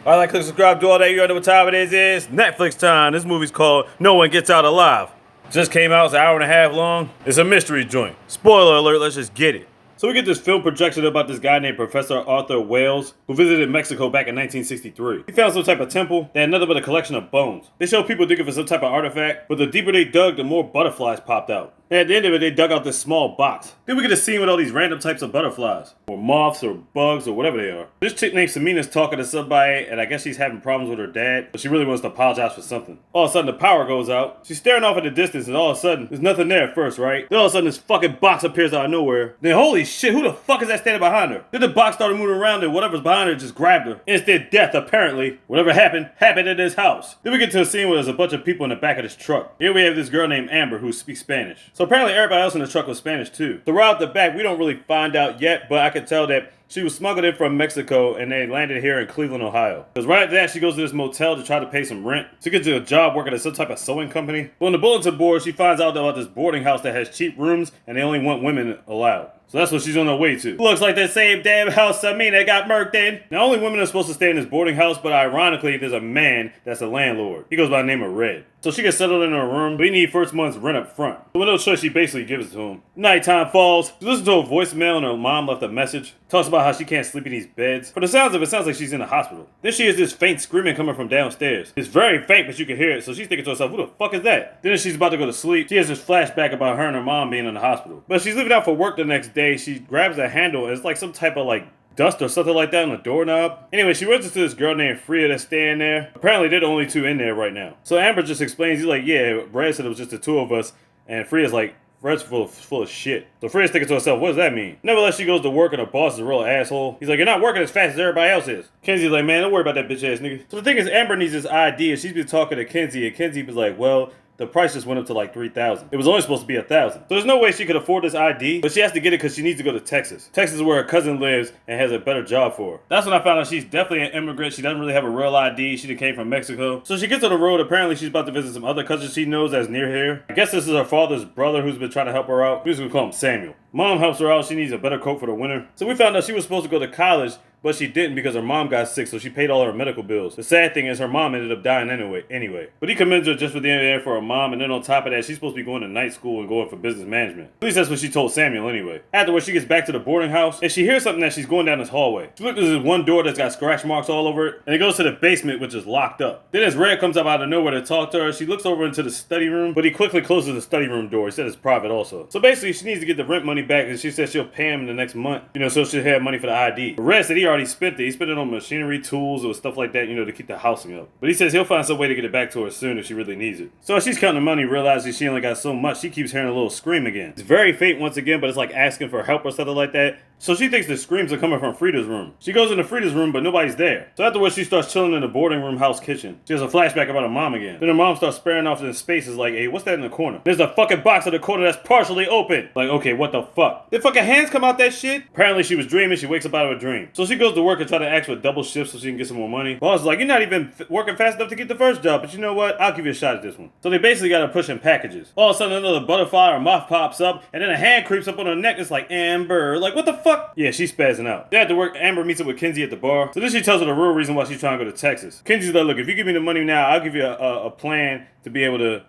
All right, click subscribe, do all that. You know what time it is. It's Netflix time. This movie's called No One Gets Out Alive. Just came out, it's an hour and a half long. It's a mystery joint. Spoiler alert, let's just get it. So we get this film projection about this guy named Professor Arthur Wales, who visited Mexico back in 1963. He found some type of temple that had nothing but a collection of bones. They show people digging for some type of artifact, but the deeper they dug, the more butterflies popped out. And at the end of it, they dug out this small box. Then we get a scene with all these random types of butterflies, or moths, or bugs, or whatever they are. This chick named Samina's talking to somebody, and I guess she's having problems with her dad, but she really wants to apologize for something. All of a sudden, the power goes out. She's staring off in the distance, and all of a sudden, there's nothing there at first, right? Then all of a sudden, this fucking box appears out of nowhere. Then holy shit, who the fuck is that standing behind her? Then the box started moving around, and whatever's behind her just grabbed her. Instant death, apparently. Whatever happened in this house. Then we get to a scene where there's a bunch of people in the back of this truck. Here we have this girl named Amber who speaks Spanish. So apparently everybody else in the truck was Spanish too. Throughout the back, we don't really find out yet, but I could tell that she was smuggled in from Mexico and they landed here in Cleveland, Ohio. Because right after that, she goes to this motel to try to pay some rent. She gets a job working at some type of sewing company. But on the bulletin board, she finds out about this boarding house that has cheap rooms and they only want women allowed. So that's what she's on her way to. Looks like the same damn house Samina got murked in. Now, only women are supposed to stay in this boarding house, but ironically, there's a man that's a landlord. He goes by the name of Red. So she gets settled in her room, but he needs first month's rent up front. So with no choice, she basically gives it to him. Nighttime falls. She listens to a voicemail and her mom left a message. Talks about how she can't sleep in these beds. For the sounds of it, sounds like she's in the hospital. Then she hears this faint screaming coming from downstairs. It's very faint, but you can hear it. So she's thinking to herself, who the fuck is that? Then as she's about to go to sleep, she has this flashback about her and her mom being in the hospital. But she's leaving out for work the next day. She grabs a handle and it's like some type of like dust or something like that on the doorknob. Anyway, she runs into this girl named Freya that's staying there. Apparently, they're the only two in there right now. So Amber just explains, he's like, yeah, Brad said it was just the two of us. And Freya's like, Fred's full of shit. So Freya's thinking to herself, what does that mean? Nevertheless, she goes to work and her boss is a real asshole. He's like, you're not working as fast as everybody else is. Kenzie's like, man, don't worry about that bitch ass nigga. So the thing is, Amber needs this ID and she's been talking to Kenzie and Kenzie was like, well, the price just went up to like $3,000. It was only supposed to be $1,000. So there's no way she could afford this ID, but she has to get it because she needs to go to Texas. Texas is where her cousin lives and has a better job for her. That's when I found out she's definitely an immigrant. She doesn't really have a real ID. She came from Mexico. So she gets on the road. Apparently she's about to visit some other cousins she knows that's near here. I guess this is her father's brother who's been trying to help her out. We're just gonna call him Samuel. Mom helps her out. She needs a better coat for the winter. So we found out she was supposed to go to college, but she didn't because her mom got sick, so she paid all her medical bills. The sad thing is her mom ended up dying anyway. But he commends her just for being there for her mom, and then on top of that, she's supposed to be going to night school and going for business management. At least that's what she told Samuel anyway. Afterwards, she gets back to the boarding house, and she hears something as she's going down this hallway. She looks at this one door that's got scratch marks all over it, and it goes to the basement, which is locked up. Then as Red comes up out of nowhere to talk to her, she looks over into the study room, but he quickly closes the study room door. He said it's private also. So basically, she needs to get the rent money back, and she says she'll pay him in the next month, so she'll have money for the ID. But Red said he already spent it. He spent it on machinery, tools, or stuff like that, to keep the housing up. But he says he'll find some way to get it back to her soon if she really needs it. So as she's counting the money, realizing she only got so much, she keeps hearing a little scream again. It's very faint once again, but it's like asking for help or something like that. So she thinks the screams are coming from Frida's room. She goes into Frida's room, but nobody's there. So afterwards, she starts chilling in the boarding room house kitchen. She has a flashback about her mom again. Then her mom starts sparing off in spaces like, hey, what's that in the corner? There's a fucking box in the corner that's partially open. Like, okay, what the fuck? Did fucking hands come out that shit? Apparently she was dreaming. She wakes up out of a dream. So she goes to work and try to ask for double shifts so she can get some more money. Boss is like, you're not even working fast enough to get the first job, but you know what? I'll give you a shot at this one. So they basically got her pushing packages. All of a sudden another butterfly or moth pops up, and then a hand creeps up on her neck. It's like, Amber. Like, what the fuck? Yeah, she's spazzing out. They have to work. Amber meets up with Kenzie at the bar. So then she tells her the real reason why she's trying to go to Texas. Kenzie's like, look, if you give me the money now, I'll give you a plan to be able to,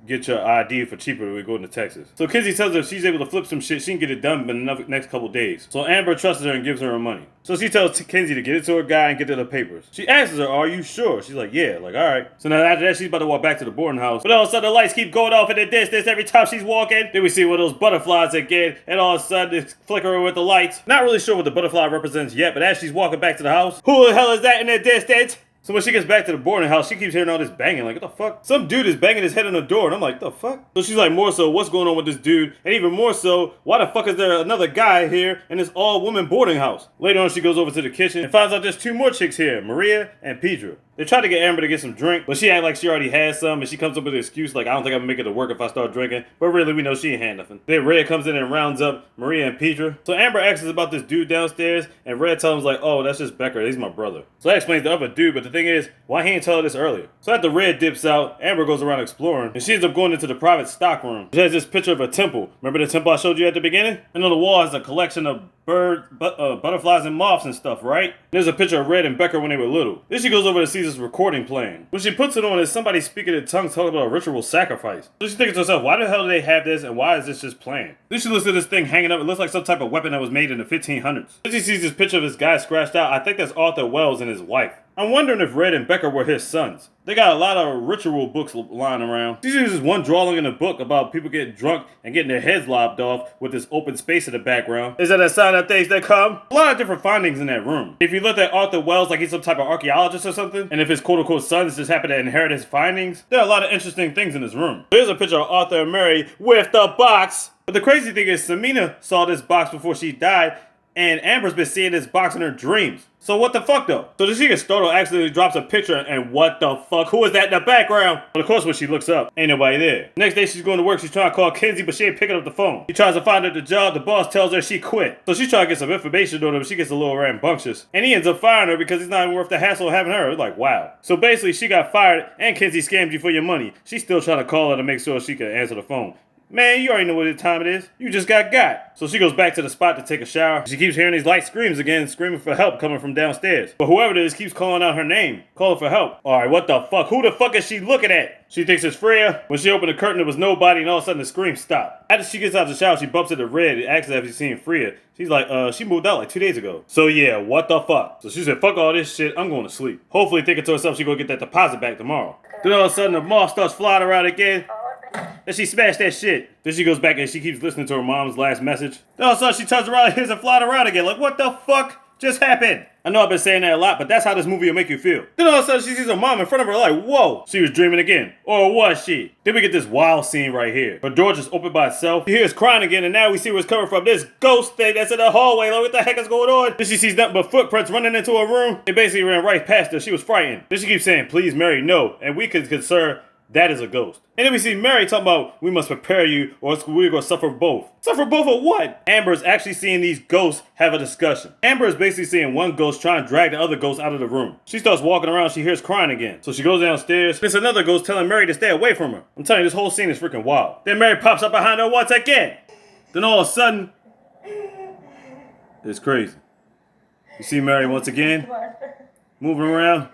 get your ID for cheaper when we go into Texas. So Kenzie tells her if she's able to flip some shit, she can get it done in the next couple days. So Amber trusts her and gives her money. So she tells Kenzie to get it to her guy and get her the papers. She asks her, are you sure? She's like, yeah, like, all right. So now after that, she's about to walk back to the boarding house. But all of a sudden, the lights keep going off in the distance every time she's walking. Then we see one of those butterflies again, and all of a sudden, it's flickering with the lights. Not really sure what the butterfly represents yet, but as she's walking back to the house, who the hell is that in the distance? So when she gets back to the boarding house, she keeps hearing all this banging. Like, what the fuck? Some dude is banging his head on the door. And I'm like, the fuck? So she's like, more so, what's going on with this dude? And even more so, why the fuck is there another guy here in this all-woman boarding house? Later on, she goes over to the kitchen and finds out there's two more chicks here, Maria and Pedro. They try to get Amber to get some drink, but she act like she already had some, and she comes up with an excuse like, I don't think I'm gonna make it to work if I start drinking. But really, we know she ain't had nothing. Then Red comes in and rounds up Maria and Petra. So Amber asks us about this dude downstairs, and Red tells him like, oh, that's just Becker. He's my brother. So that explains the other dude, but the thing is, why he ain't tell her this earlier? So after Red dips out, Amber goes around exploring, and she ends up going into the private stock room. She has this picture of a temple. Remember the temple I showed you at the beginning? And on the wall has a collection of butterflies and moths and stuff, right? There's a picture of Red and Becker when they were little. Then she goes over to see this recording playing. When she puts it on, is somebody speaking in tongues talking about a ritual sacrifice. So she thinks to herself, why the hell do they have this and why is this just playing? Then she looks at this thing hanging up. It looks like some type of weapon that was made in the 1500s. Then she sees this picture of this guy scratched out. I think that's Arthur Wells and his wife. I'm wondering if Red and Becker were his sons. They got a lot of ritual books lying around. She sees this one drawing in a book about people getting drunk and getting their heads lopped off with this open space in the background. Is that a sign of things that come? A lot of different findings in that room. If you look at Arthur Wells like he's some type of archaeologist or something, and if his quote-unquote sons just happen to inherit his findings, there are a lot of interesting things in this room. Here's a picture of Arthur and Mary with the box. But the crazy thing is Samina saw this box before she died, and Amber's been seeing this box in her dreams. So what the fuck though? So she gets startled, accidentally drops a picture, and what the fuck? Who is that in the background? But of course when she looks up, ain't nobody there. Next day she's going to work, she's trying to call Kenzie, but she ain't picking up the phone. She tries to find her the job, the boss tells her she quit. So she's trying to get some information on her, but she gets a little rambunctious. And he ends up firing her because he's not even worth the hassle of having her. It's like, wow. So basically she got fired, and Kenzie scammed you for your money. She's still trying to call her to make sure she can answer the phone. Man, you already know what time it is. You just got. So she goes back to the spot to take a shower. She keeps hearing these light screams again, screaming for help coming from downstairs. But whoever it is keeps calling out her name, calling for help. Alright, what the fuck? Who the fuck is she looking at? She thinks it's Freya. When she opened the curtain, there was nobody, and all of a sudden the screams stopped. After she gets out of the shower, she bumps into Red and asks her if she's seen Freya. She's like, she moved out like 2 days ago. So yeah, what the fuck? So she said, fuck all this shit, I'm going to sleep. Hopefully thinking to herself she gonna get that deposit back tomorrow. Then all of a sudden the moth starts flying around again. And she smashed that shit. Then she goes back and she keeps listening to her mom's last message. Then all of a sudden she turns around and hears her flying around again. Like, what the fuck just happened? I know I've been saying that a lot, but that's how this movie will make you feel. Then all of a sudden she sees her mom in front of her like, whoa, she was dreaming again. Or was she? Then we get this wild scene right here. Her door just opened by itself. She hears crying again, and now we see where it's coming from. This ghost thing that's in the hallway. Like, what the heck is going on? Then she sees nothing but footprints running into her room. It basically ran right past her. She was frightened. Then she keeps saying, please, Mary, no. And we can concern that is a ghost. And then we see Mary talking about, we must prepare you or else we're going to suffer both. Suffer both of what? Amber is actually seeing these ghosts have a discussion. Amber is basically seeing one ghost trying to drag the other ghost out of the room. She starts walking around, she hears crying again. So she goes downstairs. There's another ghost telling Mary to stay away from her. I'm telling you, this whole scene is freaking wild. Then Mary pops up behind her once again. Then all of a sudden, it's crazy. You see Mary once again, moving around.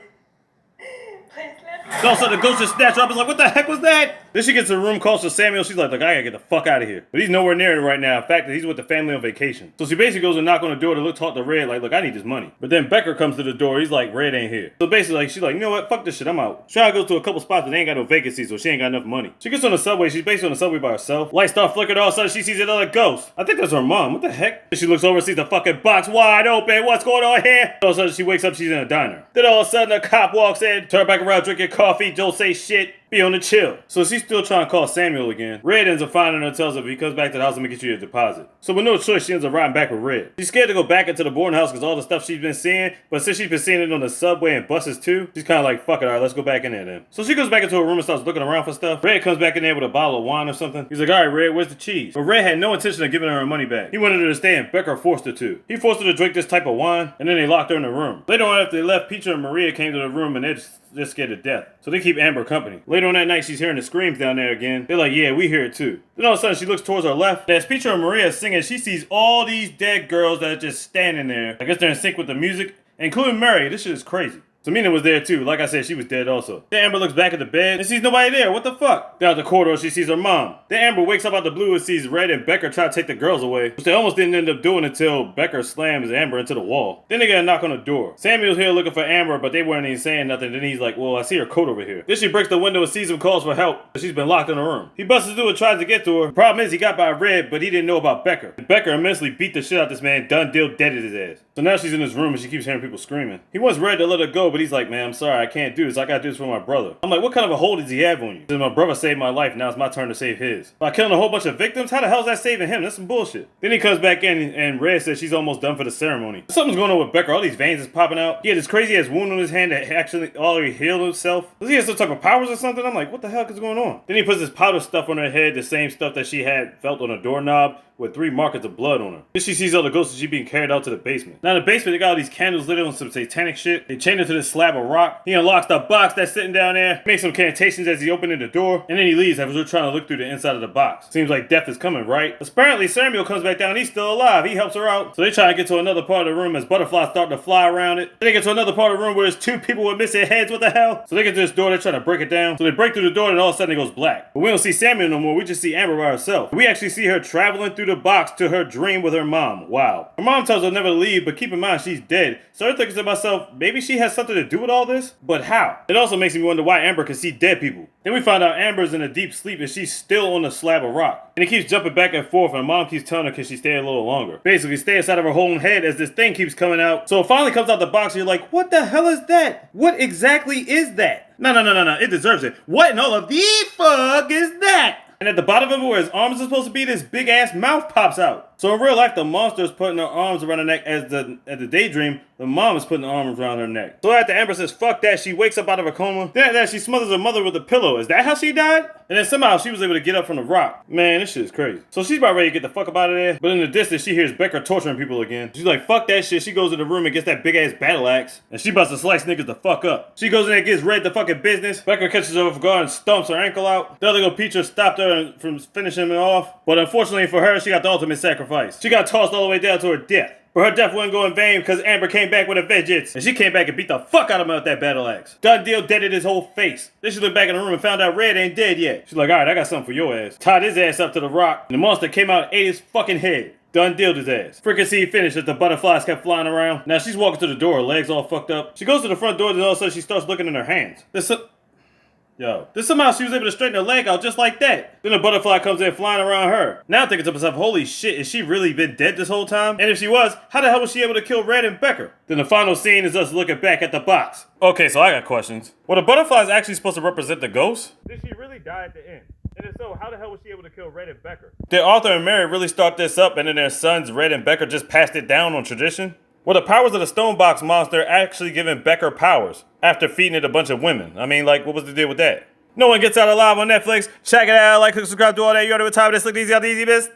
All of a sudden, the ghost just snatched her up. It's like, what the heck was that? Then she gets to the room, calls for Samuel. She's like, look, I gotta get the fuck out of here. But he's nowhere near it right now. In fact, he's with the family on vacation. So she basically goes and knock on the door to talk to Red, like, look, I need this money. But then Becker comes to the door. He's like, Red ain't here. So basically, like, she's like, you know what? Fuck this shit. I'm out. Try goes to a couple spots, but they ain't got no vacancies, so she ain't got enough money. She gets on the subway. She's basically on the subway by herself. Lights start flickering. All of a sudden, she sees another ghost. I think that's her mom. What the heck? Then she looks over and sees the fucking box wide open. What's going on here? All of a sudden, she wakes up. She's in a diner. Then all of a sudden, a cop walks in, turn back around, drinking coffee, don't say shit. Be on the chill. So she's still trying to call Samuel again. Red ends up finding her and tells her if he comes back to the house, I'm gonna get you a deposit. So with no choice, she ends up riding back with Red. She's scared to go back into the boarding house because all the stuff she's been seeing, but since she's been seeing it on the subway and buses too, she's kind of like, fuck it, alright, let's go back in there then. So she goes back into her room and starts looking around for stuff. Red comes back in there with a bottle of wine or something. He's like, alright, Red, where's the cheese? But Red had no intention of giving her money back. He wanted her to stay and Becker forced her to. He forced her to drink this type of wine, and then they locked her in the room. Later on, after they left, Petra and Maria came to the room and they're just scared to death. So they keep Amber company. Later on that night, she's hearing the screams down there again. They're like, yeah, we hear it too. Then all of a sudden, she looks towards her left. As Petra and Maria are singing, she sees all these dead girls that are just standing there. I guess they're in sync with the music, including Mary. This shit is crazy. Samina was there too. Like I said, she was dead also. Then Amber looks back at the bed and sees nobody there. What the fuck? Down the corridor, she sees her mom. Then Amber wakes up out the blue and sees Red and Becker try to take the girls away, which they almost didn't end up doing until Becker slams Amber into the wall. Then they get a knock on the door. Samuel's here looking for Amber, but they weren't even saying nothing. Then he's like, well, I see her coat over here. Then she breaks the window and sees him, calls for help. She's been locked in a room. He busts through and tries to get to her. The problem is he got by Red, but he didn't know about Becker. And Becker immensely beat the shit out of this man, done deal deaded his ass. So now she's in his room and she keeps hearing people screaming. He wants Red to let her go, go, but he's like, man, I'm sorry, I can't do this. I gotta do this for my brother. I'm like, what kind of a hold does he have on you? Since my brother saved my life, now it's my turn to save his. By killing a whole bunch of victims, how the hell is that saving him? That's some bullshit. Then he comes back in and Red says she's almost done for the ceremony. Something's going on with Becker. All these veins is popping out. He had this crazy ass wound on his hand that actually already healed himself. Does he have some type of powers or something? I'm like, what the hell is going on? Then he puts this powder stuff on her head, the same stuff that she had felt on a doorknob, with 3 markers of blood on her. Then she sees all the ghosts and she being carried out to the basement. Now in the basement, they got all these candles lit on some satanic shit. They chain her to this slab of rock. He unlocks the box that's sitting down there, makes some cantations as he opens the door, and then he leaves as we're trying to look through the inside of the box. Seems like death is coming, right? Apparently Samuel comes back down, he's still alive. He helps her out. So they try to get to another part of the room as butterflies start to fly around it. Then they get to another part of the room where there's 2 people with missing heads. What the hell? So they get to this door, they're trying to break it down. So they break through the door and all of a sudden it goes black. But we don't see Samuel no more, we just see Amber by herself. We actually see her traveling through the box to her dream with her mom. Wow. Her mom tells her never to leave, but keep in mind she's dead. So I'm thinking to myself, maybe she has something to do with all this? But how? It also makes me wonder why Amber can see dead people. Then we find out Amber's in a deep sleep and she's still on the slab of rock. And it keeps jumping back and forth and her mom keeps telling her can she stay a little longer. Basically stay inside of her whole head as this thing keeps coming out. So it finally comes out the box and you're like, what the hell is that? What exactly is that? No. It deserves it. What in all of the fuck is that? And at the bottom of it, where his arms are supposed to be, this big ass mouth pops out. So in real life, the monster is putting her arms around her neck as the daydream, the mom is putting the arms around her neck. So after Amber says, fuck that, she wakes up out of her coma. Then after that, she smothers her mother with a pillow. Is that how she died? And then somehow she was able to get up from the rock. Man, this shit is crazy. So she's about ready to get the fuck up out of there. But in the distance, she hears Becker torturing people again. She's like, fuck that shit. She goes to the room and gets that big ass battle axe. And she about to slice niggas the fuck up. She goes in there and gets Red the fucking business. Becker catches her off guard and stomps her ankle out. The other girl, Peacher, stopped her from finishing him off. But unfortunately for her, she got the ultimate sacrifice. She got tossed all the way down to her death. But her death wouldn't go in vain because Amber came back with a vengeance. And she came back and beat the fuck out of him with that battle axe. Done deal deaded his whole face. Then she looked back in the room and found out Red ain't dead yet. She's like, alright, I got something for your ass. Tied his ass up to the rock. And the monster came out and ate his fucking head. Done dealed his ass. Freaking scene finished as the butterflies kept flying around. Now she's walking to the door, her legs all fucked up. She goes to the front door, then all of a sudden she starts looking in her hands. Then somehow she was able to straighten her leg out just like that. Then a butterfly comes in flying around her. Now I'm thinking to myself, holy shit, is she really been dead this whole time? And if she was, how the hell was she able to kill Red and Becker? Then the final scene is us looking back at the box. Okay, so I got questions. Were the butterflies actually supposed to represent the ghosts? Did she really die at the end? And if so, how the hell was she able to kill Red and Becker? Did Arthur and Mary really start this up and then their sons, Red and Becker, just passed it down on tradition? Were the powers of the Stonebox monster actually giving Becker powers after feeding it a bunch of women? I mean, like, what was the deal with that? No One Gets Out Alive on Netflix. Check it out. Like, click, subscribe, do all that. You already know what time it is. Look easy, out easy, best.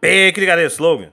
Big, you got a slogan.